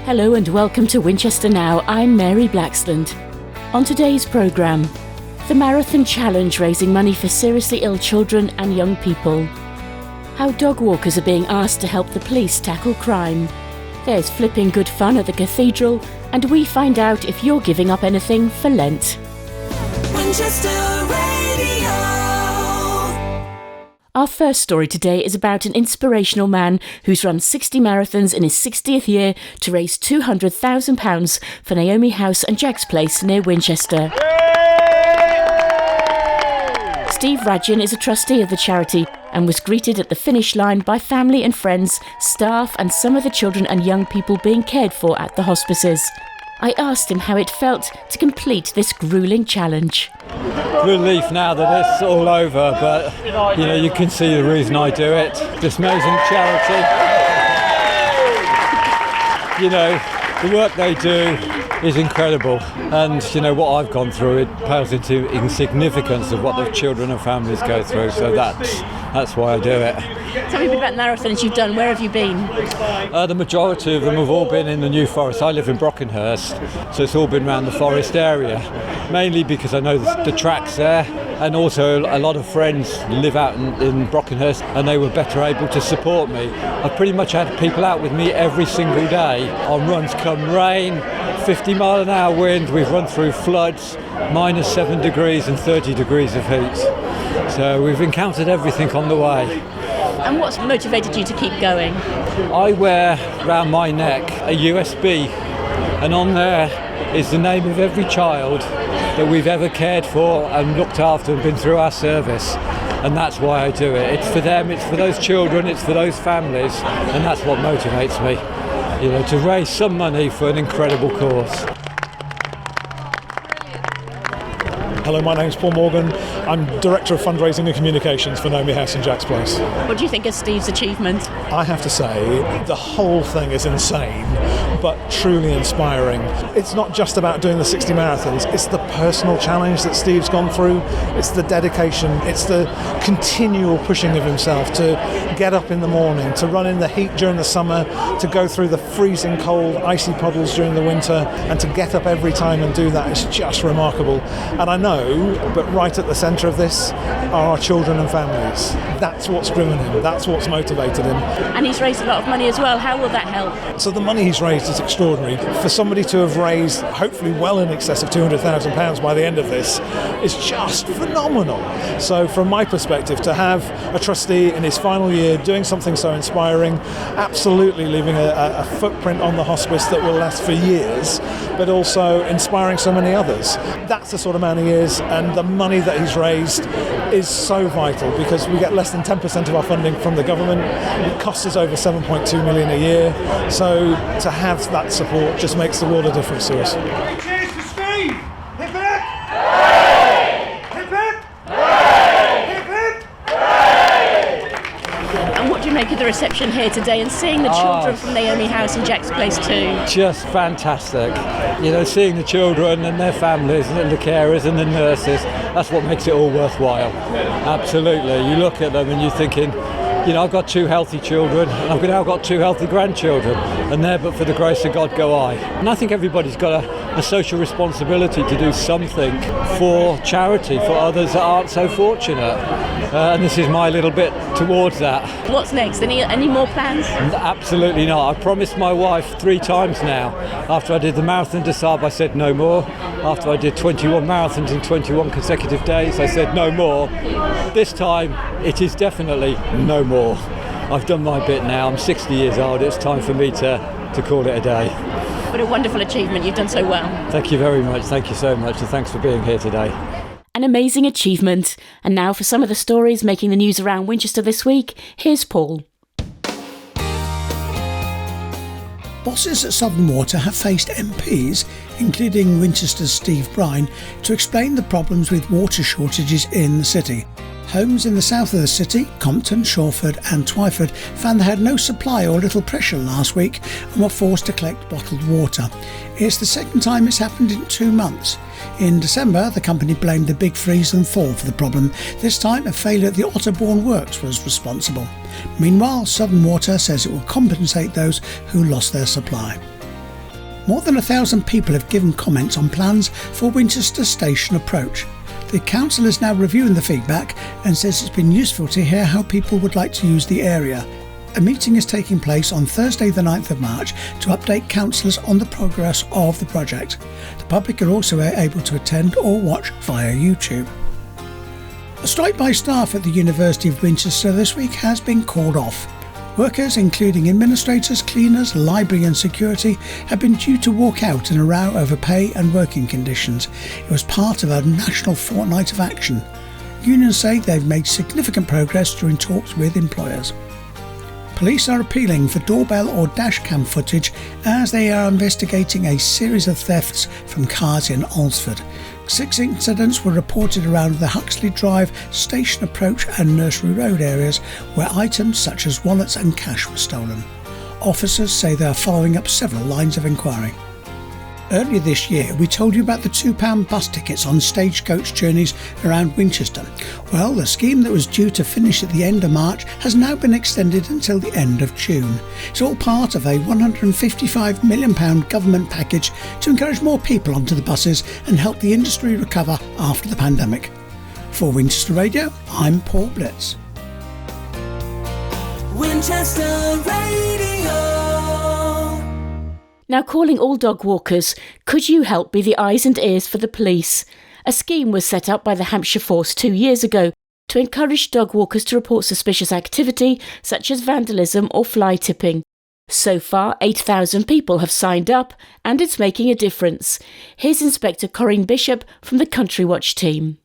Hello and welcome to Winchester Now. I'm Mary Blacksland. On today's programme, the Marathon Challenge raising money for seriously ill children and young people. How dog walkers are being asked to help the police tackle crime. There's flipping good fun at the cathedral, and we find out if you're giving up anything for Lent. Winchester Radio. Our first story today is about an inspirational man who's run 60 marathons in his 60th year to raise £200,000 for Naomi House and Jacksplace near Winchester. Steve Radjian is a trustee of the charity and was greeted at the finish line by family and friends, staff and some of the children and young people being cared for at the hospices. I asked him how it felt to complete this gruelling challenge. Relief now that it's all over, but you can see the reason I do it. This amazing charity. The work they do is incredible, and what I've gone through, it pales into insignificance of what the children and families go through, so that's why I do it. Tell me a bit about marathons you've done. Where have you been? The majority of them have all been in the New Forest. I live in Brockenhurst, so it's all been around the forest area, mainly because I know the tracks there, and also a lot of friends live out in Brockenhurst and they were better able to support me. I've pretty much had people out with me every single day on runs come rain, 50 mile an hour wind. We've run through floods, -7 degrees and 30 degrees of heat. So we've encountered everything on the way. And what's motivated you to keep going? I wear round my neck a USB, and on there is the name of every child that we've ever cared for and looked after and been through our service. And that's why I do it. It's for them, it's for those children, it's for those families, and that's what motivates me, to raise some money for an incredible cause. Hello, my name's Paul Morgan. I'm Director of Fundraising and Communications for Naomi House and Jacksplace. What do you think of Steve's achievement? I have to say, the whole thing is insane, but truly inspiring. It's not just about doing the 60 marathons, it's the personal challenge that Steve's gone through, it's the dedication, it's the continual pushing of himself to get up in the morning, to run in the heat during the summer, to go through the freezing cold, icy puddles during the winter, and to get up every time and do that is just remarkable. And I know, but right at the centre of this are our children and families. That's what's driven him, that's what's motivated him. And he's raised a lot of money as well. How will that help? So the money he's raised is extraordinary. For somebody to have raised hopefully well in excess of £200,000 by the end of this is just phenomenal. So from my perspective, to have a trustee in his final year doing something so inspiring, absolutely leaving a footprint on the hospice that will last for years, but also inspiring so many others. That's the sort of man he is, and the money that he's raised is so vital because we get less than 10% of our funding from the government. It costs us over 7.2 million a year, so to have that support just makes the world of difference to us. Cheers for Steve! Hip hip! Hooray! Hip hip! Hooray! Hip hip! Hooray! And what do you make of the reception here today and seeing the children from Naomi House and Jacksplace too? Just fantastic. Seeing the children and their families and the carers and the nurses, that's what makes it all worthwhile. Absolutely. You look at them and you're thinking, I've got 2 healthy children and I've now got 2 healthy grandchildren, and there but for the grace of God go I. And I think everybody's got a social responsibility to do something for charity, for others that aren't so fortunate. And this is my little bit towards that. What's next? Any more plans? Absolutely not. I promised my wife 3 times now. After I did the Marathon des Sables, I said no more. After I did 21 marathons in 21 consecutive days, I said no more. This time, it is definitely no more. I've done my bit now. I'm 60 years old. It's time for me to call it a day. What a wonderful achievement. You've done so well. Thank you very much. Thank you so much, and thanks for being here today. An amazing achievement. And now for some of the stories making the news around Winchester this week, here's Paul. Bosses at Southern Water have faced MPs, including Winchester's Steve Brine, to explain the problems with water shortages in the city. Homes in the south of the city, Compton, Shawford and Twyford, found they had no supply or little pressure last week and were forced to collect bottled water. It's the second time it's happened in 2 months. In December, the company blamed the big freeze and thaw for the problem. This time, a failure at the Otterbourne Works was responsible. Meanwhile, Southern Water says it will compensate those who lost their supply. More than 1,000 people have given comments on plans for Winchester Station approach. The council is now reviewing the feedback and says it's been useful to hear how people would like to use the area. A meeting is taking place on Thursday the 9th of March to update councillors on the progress of the project. The public are also able to attend or watch via YouTube. A strike by staff at the University of Winchester this week has been called off. Workers, including administrators, cleaners, library and security, have been due to walk out in a row over pay and working conditions. It was part of a national fortnight of action. Unions say they've made significant progress during talks with employers. Police are appealing for doorbell or dashcam footage as they are investigating a series of thefts from cars in Alresford. 6 incidents were reported around the Huxley Drive, Station Approach and Nursery Road areas where items such as wallets and cash were stolen. Officers say they are following up several lines of inquiry. Earlier this year we told you about the £2 bus tickets on stagecoach journeys around Winchester. Well, the scheme that was due to finish at the end of March has now been extended until the end of June. It's all part of a £155 million government package to encourage more people onto the buses and help the industry recover after the pandemic. For Winchester Radio, I'm Paul Blitz. Winchester Radio. Now, calling all dog walkers, could you help be the eyes and ears for the police? A scheme was set up by the Hampshire force 2 years ago to encourage dog walkers to report suspicious activity such as vandalism or fly tipping. So far, 8,000 people have signed up and it's making a difference. Here's Inspector Corinne Bishop from the Country Watch team.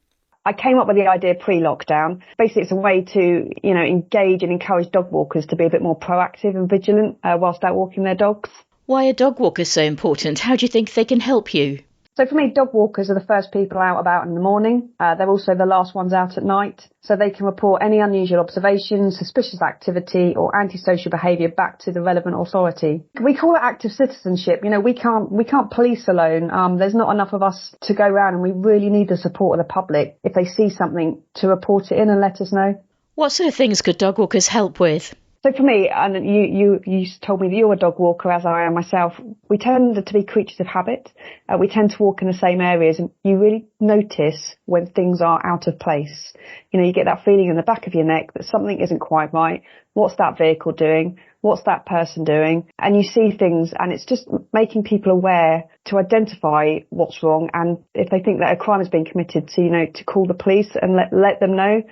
I came up with the idea pre-lockdown. Basically, it's a way to, engage and encourage dog walkers to be a bit more proactive and vigilant whilst out walking their dogs. Why are dog walkers so important? How do you think they can help you? So for me, dog walkers are the first people out about in the morning. They're also the last ones out at night. So they can report any unusual observations, suspicious activity or antisocial behaviour back to the relevant authority. We call it active citizenship. We can't police alone. There's not enough of us to go around, and we really need the support of the public if they see something to report it in and let us know. What sort of things could dog walkers help with? So for me, and you told me that you're a dog walker, as I am myself, we tend to be creatures of habit. We tend to walk in the same areas, and you really notice when things are out of place. You get that feeling in the back of your neck that something isn't quite right. What's that vehicle doing? What's that person doing? And you see things, and it's just making people aware to identify what's wrong, and if they think that a crime has been committed, to call the police and let them know.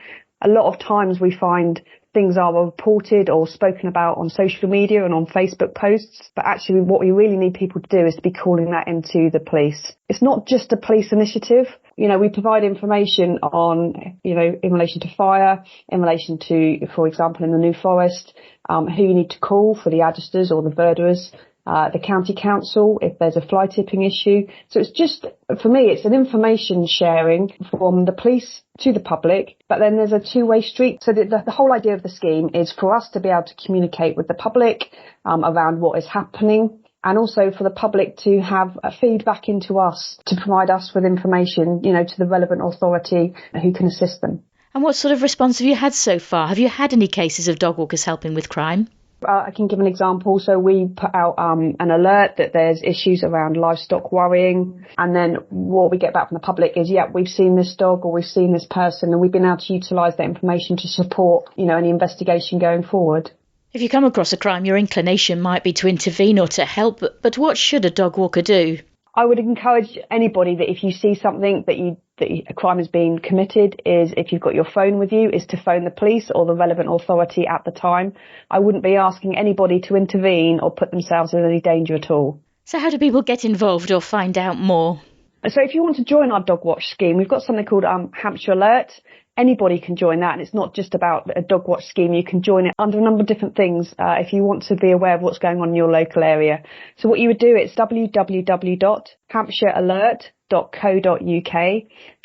A lot of times we find things are reported or spoken about on social media and on Facebook posts, but actually what we really need people to do is to be calling that into the police. It's not just a police initiative. We provide information on, in relation to fire, in relation to, for example, in the New Forest, who you need to call for the agisters or the verderers, the county council if there's a fly tipping issue. So it's just, for me, it's an information sharing from the police to the public, but then there's a two-way street. So the whole idea of the scheme is for us to be able to communicate with the public around what is happening, and also for the public to have a feedback into us to provide us with information, to the relevant authority who can assist them. And what sort of response have you had so far? Have you had any cases of dog walkers helping with crime? I can give an example. So we put out an alert that there's issues around livestock worrying, and then what we get back from the public is, we've seen this dog or we've seen this person, and we've been able to utilise that information to support, any investigation going forward. If you come across a crime, your inclination might be to intervene or to help, but what should a dog walker do? I would encourage anybody that if you see something that a crime has been committed, is if you've got your phone with you, is to phone the police or the relevant authority at the time. I wouldn't be asking anybody to intervene or put themselves in any danger at all. So how do people get involved or find out more? So if you want to join our dog watch scheme, we've got something called Hampshire Alert. Anybody can join that, and it's not just about a dog watch scheme. You can join it under a number of different things if you want to be aware of what's going on in your local area. So what you would do, it's www.hampshirealert.co.uk,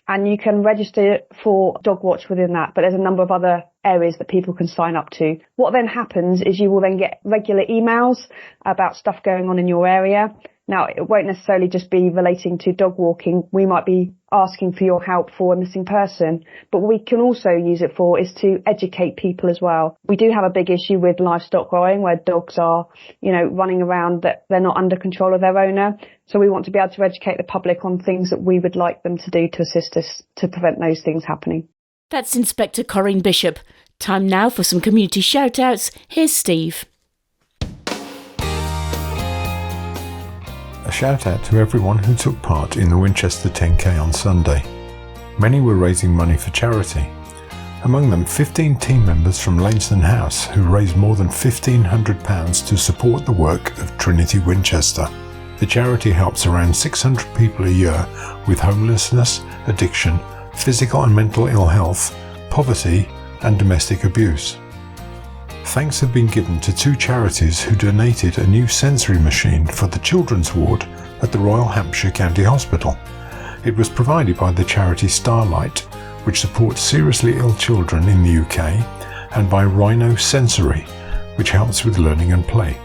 and you can register for dog watch within that, but there's a number of other areas that people can sign up to. What then happens is you will then get regular emails about stuff going on in your area. Now, it won't necessarily just be relating to dog walking. We might be asking for your help for a missing person, but what we can also use it for is to educate people as well. We do have a big issue with livestock growing where dogs are, running around that they're not under control of their owner. So we want to be able to educate the public on things that we would like them to do to assist us to prevent those things happening. That's Inspector Corinne Bishop. Time now for some community shout-outs. Here's Steve. A shout out to everyone who took part in the Winchester 10K on Sunday. Many were raising money for charity. Among them 15 team members from Naomi House who raised more than £1,500 to support the work of Trinity Winchester. The charity helps around 600 people a year with homelessness, addiction, physical and mental ill health, poverty and domestic abuse. Thanks have been given to 2 charities who donated a new sensory machine for the children's ward at the Royal Hampshire County Hospital. It was provided by the charity Starlight, which supports seriously ill children in the UK, and by Rhino Sensory, which helps with learning and play.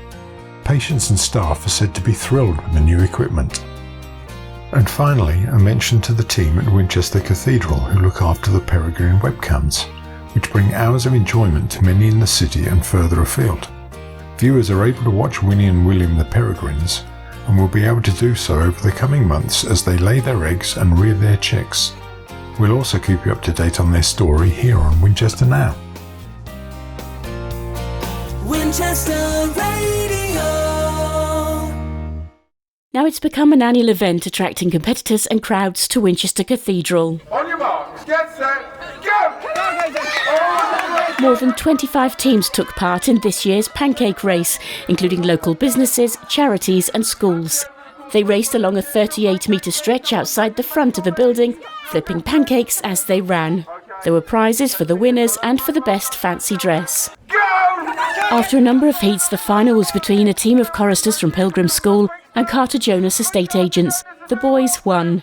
Patients and staff are said to be thrilled with the new equipment. And finally, a mention to the team at Winchester Cathedral who look after the Peregrine webcams, which bring hours of enjoyment to many in the city and further afield. Viewers are able to watch Winnie and William the Peregrines and will be able to do so over the coming months as they lay their eggs and rear their chicks. We'll also keep you up to date on their story here on Winchester Now. Winchester Radio. Now it's become an annual event attracting competitors and crowds to Winchester Cathedral. On your marks, get set, go! More than 25 teams took part in this year's pancake race, including local businesses, charities and schools. They raced along a 38-metre stretch outside the front of the building, flipping pancakes as they ran. There were prizes for the winners and for the best fancy dress. After a number of heats, the final was between a team of choristers from Pilgrim School and Carter Jonas estate agents. The boys won.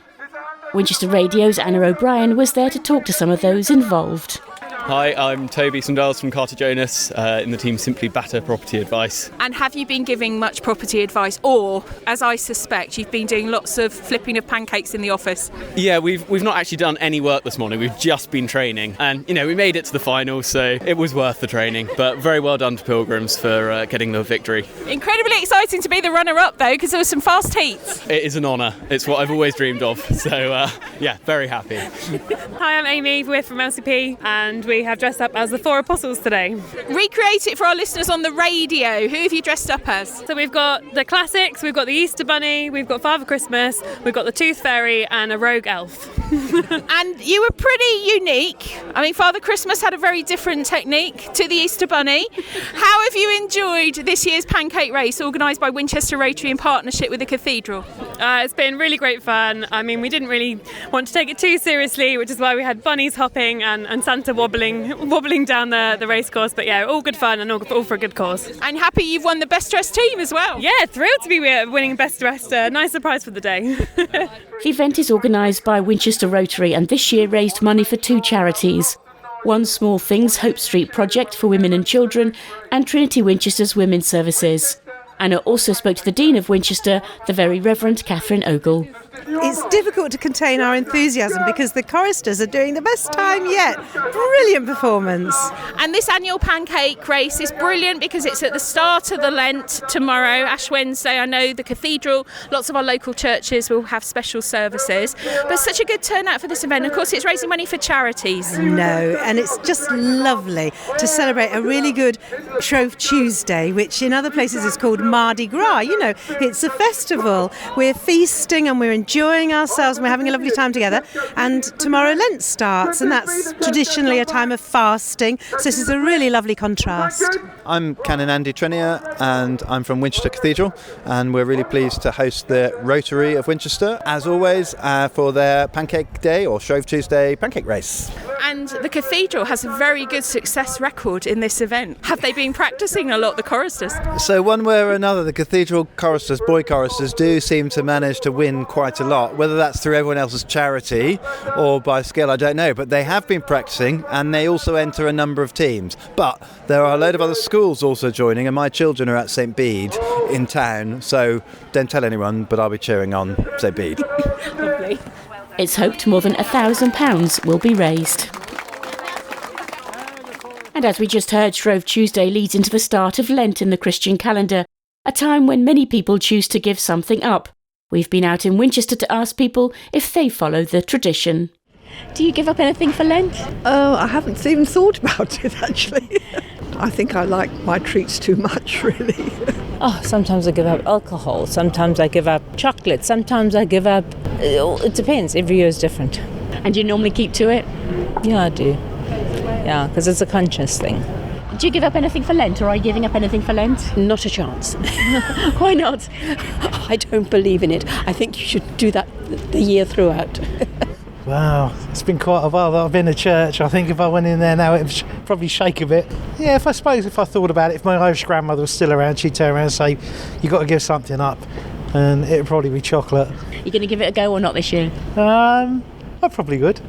Winchester Radio's Anna O'Brien was there to talk to some of those involved. Hi, I'm Toby Sandals from Carter Jonas in the team Simply Batter Property Advice. And have you been giving much property advice, or, as I suspect, you've been doing lots of flipping of pancakes in the office? Yeah, we've not actually done any work this morning. We've just been training, and we made it to the final, so it was worth the training. But very well done to Pilgrims for getting the victory. Incredibly exciting to be the runner-up, though, because there were some fast heats. It is an honour. It's what I've always dreamed of. So yeah, very happy. Hi, I'm Amy. We're from LCP, and we have dressed up as the 4 apostles today. Recreate it for our listeners on the radio. Who have you dressed up as? So we've got the classics, we've got the Easter Bunny, we've got Father Christmas, we've got the Tooth Fairy and a rogue elf. And you were pretty unique. I mean, Father Christmas had a very different technique to the Easter Bunny. How have you enjoyed this year's pancake race organised by Winchester Rotary in partnership with the Cathedral? It's been really great fun. I mean, we didn't really want to take it too seriously, which is why we had bunnies hopping and Santa wobbling down the race course. But yeah, all good fun and all for a good cause. And happy you've won the best dressed team as well. Yeah, thrilled to be winning best dressed. Nice surprise for the day. The event is organised by Winchester Rotary and this year raised money for 2 charities. One Small Things Hope Street project for women and children and Trinity Winchester's Women's Services. Anna also spoke to the Dean of Winchester, the Very Reverend Catherine Ogle. It's difficult to contain our enthusiasm because the choristers are doing the best time yet. Brilliant performance. And this annual pancake race is brilliant because it's at the start of the Lent tomorrow, Ash Wednesday. I know the Cathedral, lots of our local churches will have special services. But such a good turnout for this event. Of course, it's raising money for charities. No, and it's just lovely to celebrate a really good Shrove Tuesday, which in other places is called Mardi Gras. It's a festival. We're feasting and we're enjoying ourselves and we're having a lovely time together. And tomorrow Lent starts, and that's traditionally a time of fasting. So this is a really lovely contrast. I'm Canon Andy Trenier and I'm from Winchester Cathedral, and we're really pleased to host the Rotary of Winchester, as always, for their Pancake Day or Shrove Tuesday pancake race. And the Cathedral has a very good success record in this event. Have they been practising a lot, the choristers? So one way or another, the Cathedral choristers, boy choristers, do seem to manage to win quite quite a lot. Whether that's through everyone else's charity or by skill, I don't know. But they have been practicing, and they also enter a number of teams. But there are a load of other schools also joining, and my children are at St Bede in town, so don't tell anyone, but I'll be cheering on St Bede. Lovely. It's hoped more than £1,000 will be raised. And as we just heard, Shrove Tuesday leads into the start of Lent in the Christian calendar, a time when many people choose to give something up. We've been out in Winchester to ask people if they follow the tradition. Do you give up anything for Lent? Oh, I haven't even thought about it, actually. I think I like my treats too much, really. Oh, sometimes I give up alcohol, sometimes I give up chocolate, sometimes I give up... It depends, every year is different. And do you normally keep to it? Yeah, I do. Yeah, because it's a conscious thing. Do you give up anything for Lent, or are you giving up anything for Lent? Not a chance. Why not? I don't believe in it. I think you should do that the year throughout. Wow, it's been quite a while that I've been to church. I think if I went in there now, it would probably shake a bit. Yeah, if I thought about it, if my Irish grandmother was still around, she'd turn around and say, you've got to give something up. And it would probably be chocolate. You going to give it a go or not this year? I probably would.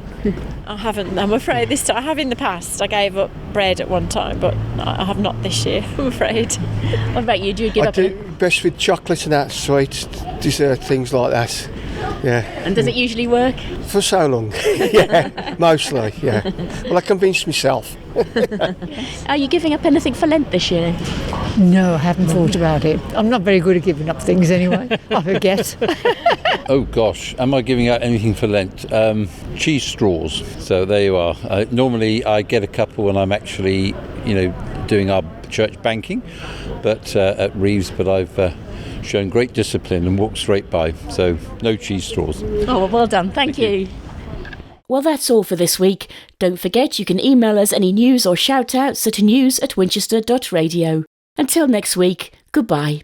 I haven't, I'm afraid. This time, I have in the past. I gave up bread at one time, but I have not this year, I'm afraid. What about you? Do you give up? I do best with chocolate and that, sweets, dessert, things like that. Yeah. And does it usually work? For so long. Yeah, mostly, yeah. Well, I convinced myself. Are you giving up anything for Lent this year? No, I haven't thought about it. I'm not very good at giving up things anyway. I forget. Oh gosh, am I giving out anything for Lent? Cheese straws. So there you are. Normally I get a couple when I'm actually, doing our church banking, but at Reeves. But I've shown great discipline and walked straight by. So no cheese straws. Oh, well done. Thank you. Well, that's all for this week. Don't forget you can email us any news or shout-outs at news@winchester.radio. Until next week, goodbye.